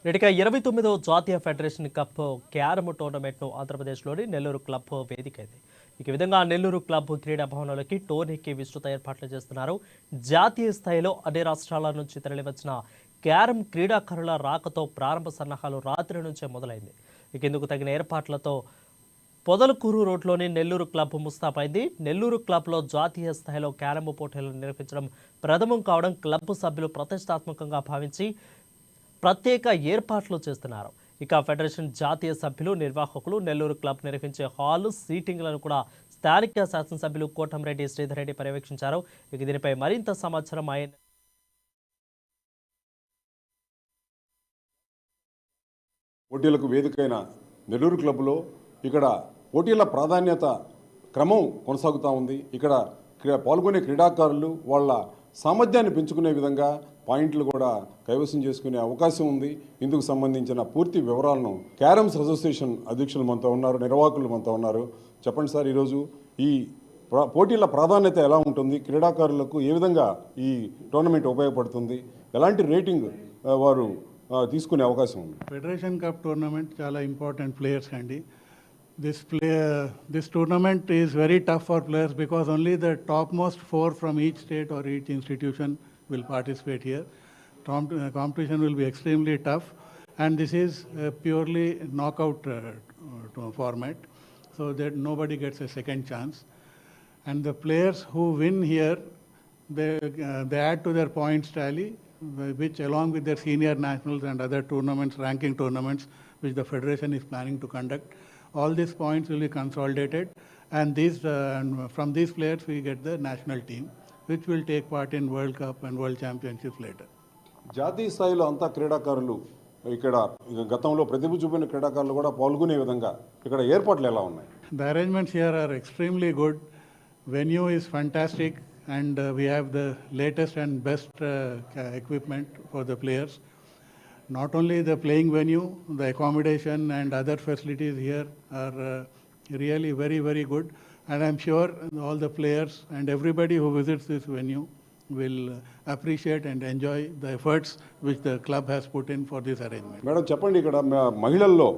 నేటిగా 29వ జాతీయ federation cup carom టోర్నమెంట్ను ఆంధ్రప్రదేశ్లోని Nellore club వేదికైంది. ఈ విధంగా నెల్లూరు క్లబ్ క్రీడా భవనంలోకి టోర్నీకి విస్తృత ఏర్పాట్లు చేస్తున్నారు. జాతీయ స్థాయిలో అన్ని రాష్ట్రాల నుంచి తరలివచ్చిన క్యారమ్ క్రీడాకారుల రాకతో ప్రారంభ సన్నాహాలు రాత్రి నుంచే మొదలైంది. ఇందుకు తగిన ఏర్పాట్లతో పొదలకూరు రోడ్లోని నెల్లూరు క్లబ్ ముస్తాబైంది. నెల్లూరు క్లబ్లో జాతీయ స్థాయిలో క్యారమ్ పోటీలను నిర్వహించడం ప్రథమం కావడం క్లబ్ సభ్యులు ప్రతిష్టాత్మకంగా భావించి ప్రత్యేక ఏర్పాట్లు చేస్తున్నారు. ఇక ఫెడరేషన్ జాతీయ సభ్యులు నిర్వాహకులు నెల్లూరు క్లబ్ నిర్వహించే హాల్ సీటింగ్లను కూడా స్థానిక శాసనసభ్యులు కోటంరెడ్డి శ్రీధర్ రెడ్డి పర్యవేక్షించారు. ఇక దీనిపై మరింత సమాచారం ఆయన పోటీలకు వేదికైన నెల్లూరు క్లబ్లో ఇక్కడ పోటీల ప్రాధాన్యత క్రమం కొనసాగుతూ ఉంది. ఇక్కడ పాల్గొనే క్రీడాకారులు వాళ్ళ సామర్థ్యాన్ని పెంచుకునే విధంగా పాయింట్లు కూడా కైవసం చేసుకునే అవకాశం ఉంది. ఇందుకు సంబంధించిన పూర్తి వివరాలను క్యారమ్స్ అసోసియేషన్ అధ్యక్షులు మనతో ఉన్నారు, నిర్వాహకులు మనతో ఉన్నారు. చెప్పండి సార్, ఈరోజు ఈ పోటీల ప్రాధాన్యత ఎలా ఉంటుంది, క్రీడాకారులకు ఏ విధంగా ఈ టోర్నమెంట్ ఉపయోగపడుతుంది, ఎలాంటి రేటింగ్ వారు తీసుకునే అవకాశం ఉంది? ఫెడరేషన్ కప్ టోర్నమెంట్ చాలా ఇంపార్టెంట్ ప్లేయర్స్ అండి. This tournament is very tough for players because only the topmost 4 from each state or each institution will participate here. Competition will be extremely tough, and this is a purely knockout format, so that nobody gets a second chance. And the players who win here, they add to their points tally, which along with their senior nationals and other tournaments, ranking tournaments, which the federation is planning to conduct, all these points will be consolidated, and from these players we get the national team, which will take part in World Cup and World Championships later. జాతీయ స్థాయిలో అంతా క్రీడాకారులు ఇక్కడ గతంలో ప్రతిభ చూపిన క్రీడాకారులు కూడా పాల్గొనే విధంగా ఇక్కడ ఏర్పాట్లు ఎలా ఉన్నాయి? The arrangements here are extremely good. Venue is fantastic, and we have the latest and best equipment for the players. Not only the playing venue, the accommodation and other facilities here are really very, very good. And I'm sure all the players and everybody who visits this venue will appreciate and enjoy the efforts which the club has put in for this arrangement. Madam చెప్పండి, ఇక్కడ మహిళల్లో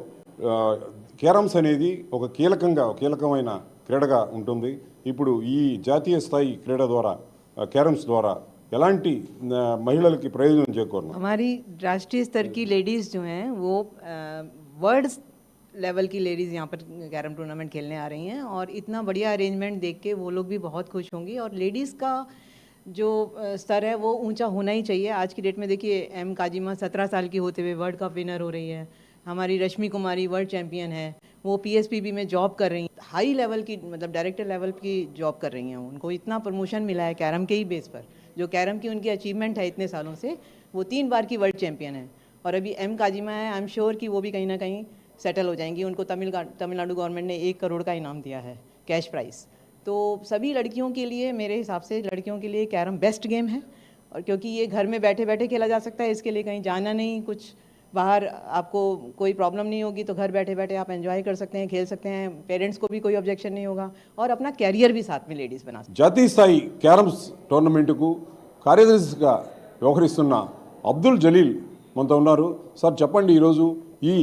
carroms అనేది ఒక కీలకమైన క్రీడగా ఉంటుంది. ఇప్పుడు ఈ జాతీయ స్థాయి క్రీడ ద్వారా క్యారమ్స్ ద్వారా ఎలాంటి మహిళలకి ప్రయోజనం చేకూరును? हमारी राष्ट्रीय स्तर की लेडीज़ जो हैं वो वर्ल्ड लेवल की लेडीज़ यहाँ पर कैरम टूर्नामेंट खेलने आ रही हैं, और इतना बढ़िया अरेंजमेंट देख के वो लोग भी बहुत खुश होंगी. और लेडीज़ का जो स्तर है वो ऊंचा होना ही चाहिए. आज की डेट में देखिए, एम काजिमा 17 साल की होते हुए वर्ल्ड कप विनर हो रही है. हमारी रश्मि कुमारी वर्ल्ड चैम्पियन है, वो PSPB में जॉब कर रही हैं, हाई लेवल की मतलब डायरेक्टर लेवल की जॉब कर रही हैं. उनको इतना प्रमोशन मिला है कैरम के ही बेस पर. जो कैरम की उनकी अचीवमेंट है इतने सालों से, वो 3 बार की वर्ल्ड चैम्पियन है. और अभी एम काजिमा है, आई एम श्योर कि वो भी कहीं ना कहीं सेटल हो जाएंगी. उनको तमिलनाडु गवर्नमेंट ने 1 करोड़ का इनाम दिया है, कैश प्राइस. तो सभी लड़कियों के लिए, मेरे हिसाब से लड़कियों के लिए कैरम बेस्ट गेम है. और क्योंकि ये घर में बैठे बैठे खेला जा सकता है, इसके लिए कहीं जाना नहीं, कुछ बाहर आपको कोई प्रॉब्लम नहीं होगी, तो घर बैठे बैठे आप एंजॉय कर सकते हैं, खेल सकते हैं. पेरेंट्स को भी कोई ऑब्जेक्शन नहीं होगा, और अपना कैरियर भी साथ में लेडीज़ बना सकते हैं. జాతీయ స్థాయి క్యారమ్స్ టోర్నమెంటుకు కార్యదర్శిగా వ్యవహరిస్తున్న అబ్దుల్ జలీల్ మనతో ఉన్నారు. సార్ చెప్పండి, ఈరోజు ఈ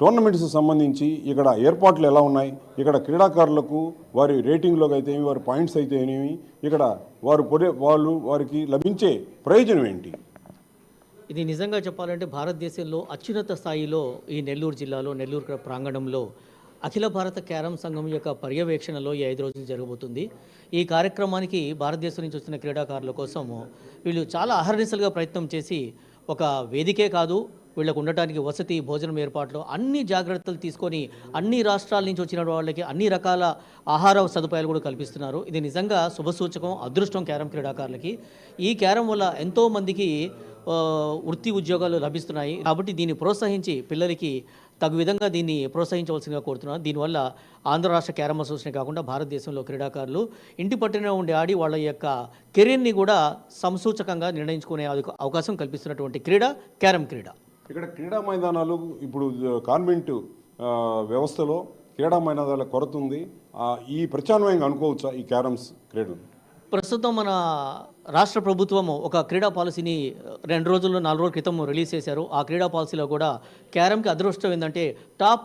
టోర్నమెంట్స్ సంబంధించి ఇక్కడ ఏర్పాట్లు ఎలా ఉన్నాయి? ఇక్కడ క్రీడాకారులకు వారి రేటింగ్లోకి అయితే ఏమి, వారి పాయింట్స్ అయితే ఏమి, ఇక్కడ వారికి లభించే ప్రయోజనం ఏంటి? ఇది నిజంగా చెప్పాలంటే భారతదేశంలో అత్యున్నత స్థాయిలో ఈ నెల్లూరు జిల్లాలో నెల్లూరు ప్రాంగణంలో అఖిల భారత క్యారమ్ సంఘం యొక్క పర్యవేక్షణలో ఈ 5 రోజులు జరగబోతుంది. ఈ కార్యక్రమానికి భారతదేశం నుంచి వచ్చిన క్రీడాకారుల కోసం వీళ్ళు చాలా అహర్నిశలుగా ప్రయత్నం చేసి ఒక వేదికే కాదు, వీళ్ళకు ఉండటానికి వసతి, భోజనం ఏర్పాట్లు అన్ని జాగ్రత్తలు తీసుకొని అన్ని రాష్ట్రాల నుంచి వచ్చిన వాళ్ళకి అన్ని రకాల ఆహార సదుపాయాలు కూడా కల్పిస్తున్నారు. ఇది నిజంగా శుభసూచకం, అదృష్టం క్యారమ్ క్రీడాకారులకి. ఈ క్యారమ్ వల్ల ఎంతోమందికి వృత్తి ఉద్యోగాలు లభిస్తున్నాయి. కాబట్టి దీన్ని ప్రోత్సహించి పిల్లలకి తగు విధంగా దీన్ని ప్రోత్సహించవలసిందిగా కోరుతున్నాను. దీనివల్ల ఆంధ్ర రాష్ట్ర క్యారమ్ అసోసియేషన్ కాకుండా భారతదేశంలో క్రీడాకారులు ఇంటి పట్టునే ఉండి ఆడి వాళ్ళ యొక్క కెరీర్ని కూడా సంసూచకంగా నిర్ణయించుకునే అవకాశం కల్పిస్తున్నటువంటి క్రీడ క్యారమ్ క్రీడ. ఇక్కడ క్రీడా మైదానాలు ఇప్పుడు కాన్వెంట్ వ్యవస్థలో క్రీడా మైదానాల కొరత ఉంది. ఈ ప్రత్యామ్నాయంగా అనుకోవచ్చా ఈ క్యారమ్స్ క్రీడను? ప్రస్తుతం మన రాష్ట్ర ప్రభుత్వము ఒక క్రీడా పాలసీని 2 రోజుల్లో 4 రోజుల క్రితం రిలీజ్ చేశారు. ఆ క్రీడా పాలసీలో కూడా క్యారమ్కి అదృష్టం ఏంటంటే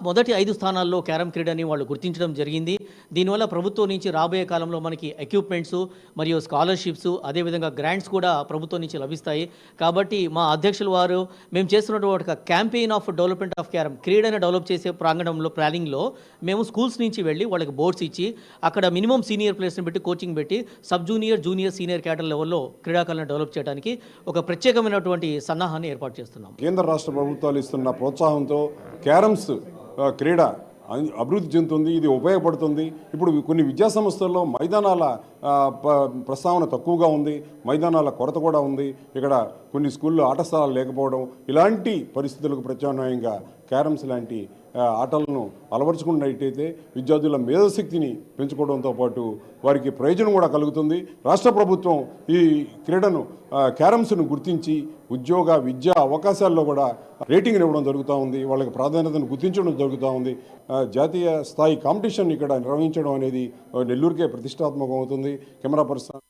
మొదటి 5 స్థానాల్లో క్యారమ్ క్రీడని వాళ్ళు గుర్తించడం జరిగింది. దీనివల్ల ప్రభుత్వం నుంచి రాబోయే కాలంలో మనకి ఎక్విప్మెంట్స్ మరియు స్కాలర్షిప్స్ అదేవిధంగా గ్రాంట్స్ కూడా ప్రభుత్వం నుంచి లభిస్తాయి. కాబట్టి మా అధ్యక్షుల వారు మేము చేస్తున్నటువంటి ఒక campaign of development of carrom క్రీడను డెవలప్ చేసే ప్రాంగణంలో ప్లానింగ్లో మేము స్కూల్స్ నుంచి వెళ్ళి వాళ్ళకి బోర్డ్స్ ఇచ్చి అక్కడ మినిమం సీనియర్ ప్లేయర్స్ని పెట్టి కోచింగ్ పెట్టి sub junior junior senior cadre లెవెల్లో క్రీడాకారులను డెవలప్ చేయడానికి ఒక ప్రత్యేకమైనటువంటి సన్నాహాన్ని ఏర్పాటు చేస్తున్నాం. కేంద్ర రాష్ట్ర ప్రభుత్వాలు ఇస్తున్న ప్రోత్సాహంతో క్యారమ్స్ క్రీడ అభివృద్ధి చెందుతుంది. ఇది ఉపయోగపడుతుంది. ఇప్పుడు కొన్ని విద్యా సంస్థల్లో మైదానాల ప్రస్తావన తక్కువగా ఉంది, మైదానాల కొరత కూడా ఉంది. ఇక్కడ కొన్ని స్కూల్లో ఆట స్థలాలు లేకపోవడం, ఇలాంటి పరిస్థితులకు ప్రత్యామ్నాయంగా క్యారమ్స్ లాంటి ఆటలను అలవరుచుకున్నట్టయితే విద్యార్థుల మేధాశక్తిని పెంచుకోవడంతో పాటు వారికి ప్రయోజనం కూడా కలుగుతుంది. రాష్ట్ర ప్రభుత్వం ఈ క్రీడను క్యారమ్స్ను గుర్తించి ఉద్యోగ విద్యా అవకాశాల్లో కూడా రేటింగ్ ఇవ్వడం జరుగుతూ ఉంది. వాళ్ళకి ప్రాధాన్యతను గుర్తించడం జరుగుతూ ఉంది. జాతీయ స్థాయి కాంపిటీషన్ ఇక్కడ నిర్వహించడం అనేది నెల్లూరుకే ప్రతిష్టాత్మకం అవుతుంది. Camera person